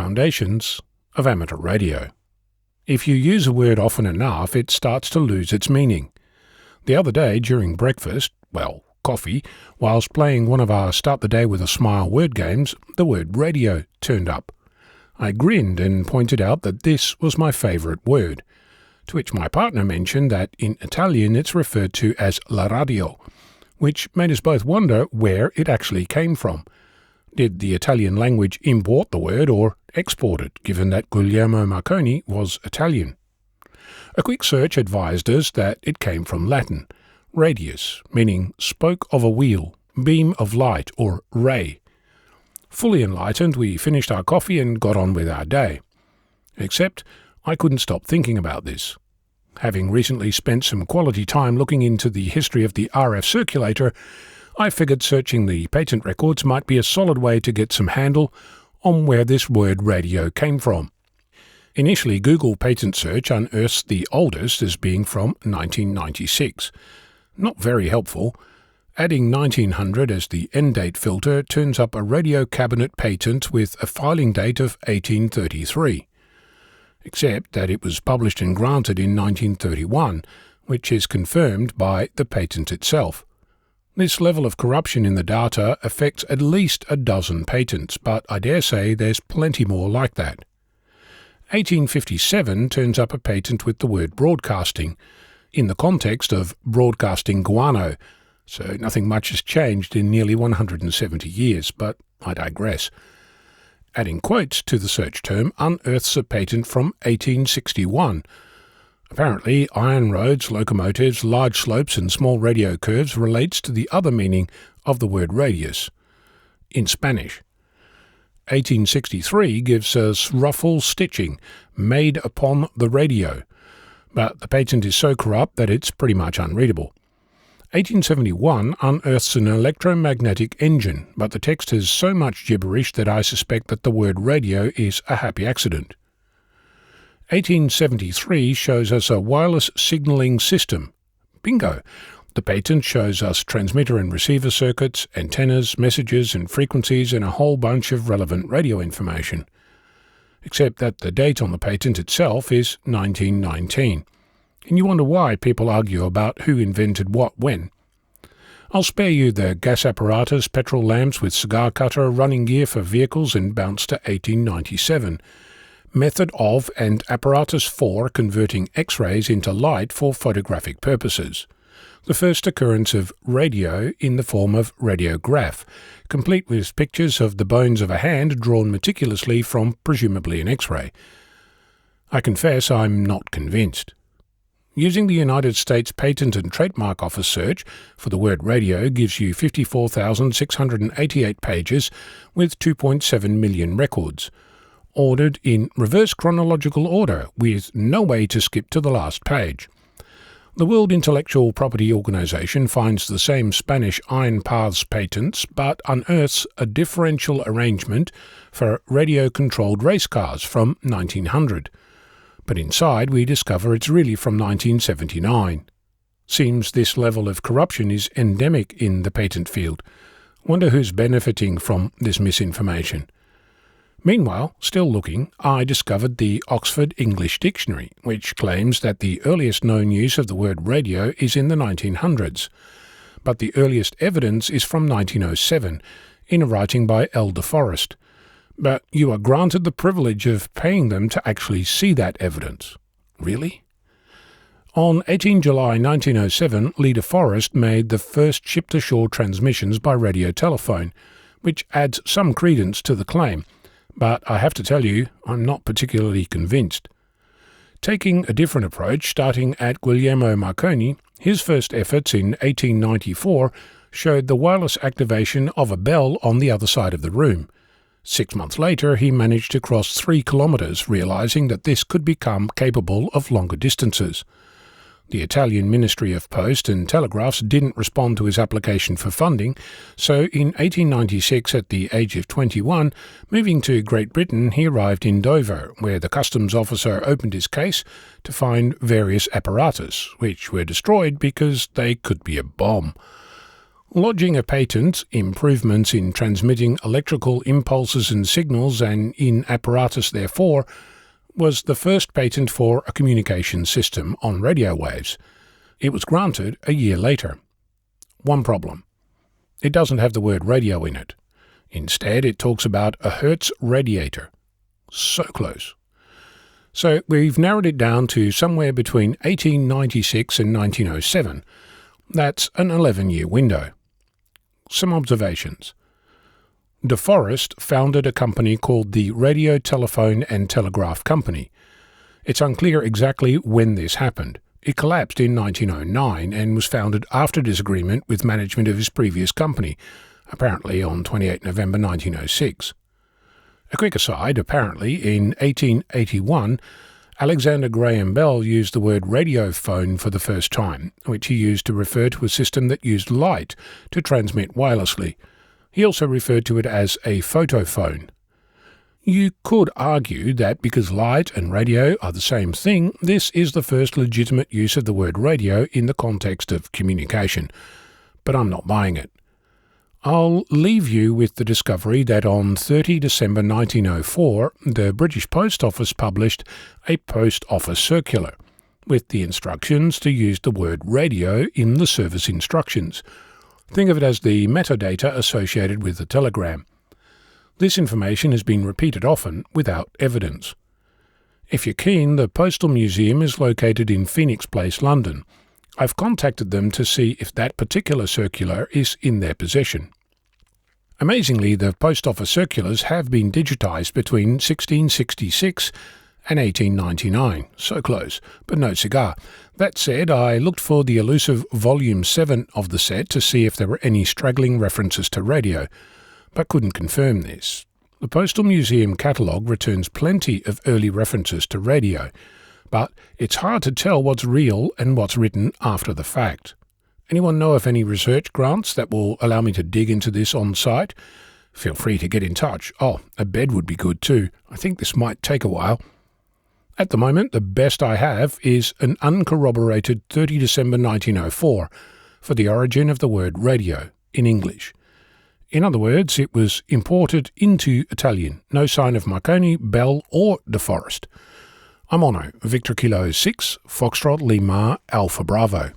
foundations of amateur radio. If you use a word often enough, it starts to lose its meaning. The other day, during breakfast, coffee, whilst playing one of our Start the Day with a Smile word games, the word radio turned up. I grinned and pointed out that this was my favourite word, to which my partner mentioned that in Italian it's referred to as la radio, which made us both wonder where it actually came from. Did the Italian language import the word or export it, given that Guglielmo Marconi was Italian? A quick search advised us that it came from Latin, radius, meaning spoke of a wheel, beam of light, or ray. Fully enlightened, we finished our coffee and got on with our day. Except I couldn't stop thinking about this. Having recently spent some quality time looking into the history of the RF Circulator, I figured searching the patent records might be a solid way to get some handle on where this word radio came from. Initially, Google Patent Search unearths the oldest as being from 1996. Not very helpful. Adding 1900 as the end date filter turns up a radio cabinet patent with a filing date of 1833. Except that it was published and granted in 1931, which is confirmed by the patent itself. This level of corruption in the data affects at least a dozen patents, but I dare say there's plenty more like that. 1857 turns up a patent with the word broadcasting, in the context of broadcasting guano, so nothing much has changed in nearly 170 years, but I digress. Adding quotes to the search term unearths a patent from 1861. Apparently, iron roads, locomotives, large slopes and small radio curves relates to the other meaning of the word radius, in Spanish. 1863 gives us ruffle stitching, made upon the radio, but the patent is so corrupt that it's pretty much unreadable. 1871 unearths an electromagnetic engine, but the text has so much gibberish that I suspect that the word radio is a happy accident. 1873 shows us a wireless signalling system. Bingo! The patent shows us transmitter and receiver circuits, antennas, messages and frequencies and a whole bunch of relevant radio information. Except that the date on the patent itself is 1919. And you wonder why people argue about who invented what when. I'll spare you the gas apparatus, petrol lamps with cigar cutter, running gear for vehicles and bounce to 1897. Method of and apparatus for converting X-rays into light for photographic purposes. The first occurrence of radio in the form of radiograph, complete with pictures of the bones of a hand drawn meticulously from presumably an X-ray. I confess I'm not convinced. Using the United States Patent and Trademark Office search for the word radio gives you 54,688 pages with 2.7 million records, ordered in reverse chronological order with no way to skip to the last page. The World Intellectual Property Organization finds the same Spanish iron paths patents but unearths a differential arrangement for radio-controlled race cars from 1900. But inside we discover it's really from 1979. Seems this level of corruption is endemic in the patent field. Wonder who's benefiting from this misinformation. Meanwhile, still looking, I discovered the Oxford English Dictionary, which claims that the earliest known use of the word radio is in the 1900s, but the earliest evidence is from 1907, in a writing by L. de Forest. But you are granted the privilege of paying them to actually see that evidence. Really? On 18 July 1907, Lee de Forest made the first ship-to-shore transmissions by radio telephone, which adds some credence to the claim. But I have to tell you, I'm not particularly convinced. Taking a different approach, starting at Guglielmo Marconi, his first efforts in 1894 showed the wireless activation of a bell on the other side of the room. 6 months later, he managed to cross 3 kilometres, realising that this could become capable of longer distances. The Italian Ministry of Post and Telegraphs didn't respond to his application for funding, so in 1896, at the age of 21, moving to Great Britain, he arrived in Dover, where the customs officer opened his case to find various apparatus, which were destroyed because they could be a bomb. Lodging a patent, improvements in transmitting electrical impulses and signals and in apparatus therefore, was the first patent for a communication system on radio waves. It was granted a year later. One problem. It doesn't have the word radio in it. Instead, it talks about a Hertz radiator. So close. So we've narrowed it down to somewhere between 1896 and 1907. That's an 11-year window. Some observations. De Forest founded a company called the Radio, Telephone and Telegraph Company. It's unclear exactly when this happened. It collapsed in 1909 and was founded after disagreement with management of his previous company, apparently on 28 November 1906. A quick aside, apparently, in 1881, Alexander Graham Bell used the word radiophone for the first time, which he used to refer to a system that used light to transmit wirelessly. He also referred to it as a photophone. You could argue that because light and radio are the same thing, this is the first legitimate use of the word radio in the context of communication. But I'm not buying it. I'll leave you with the discovery that on 30 December 1904, the British Post Office published a Post Office circular, with the instructions to use the word radio in the service instructions. Think of it as the metadata associated with the telegram. This information has been repeated often without evidence. If you're keen, the Postal Museum is located in Phoenix Place, London. I've contacted them to see if that particular circular is in their possession. Amazingly, the Post Office circulars have been digitised between 1666 and 1899. So close, but no cigar. That said, I looked for the elusive Volume 7 of the set to see if there were any straggling references to radio, but couldn't confirm this. The Postal Museum catalogue returns plenty of early references to radio, but it's hard to tell what's real and what's written after the fact. Anyone know of any research grants that will allow me to dig into this on site? Feel free to get in touch. Oh, a bed would be good too. I think this might take a while. At the moment, the best I have is an uncorroborated 30 December 1904 for the origin of the word radio in English. In other words, it was imported into Italian. No sign of Marconi, Bell or De Forest. I'm Ono, Victor Kilo 6, Foxtrot Lima, Alpha Bravo.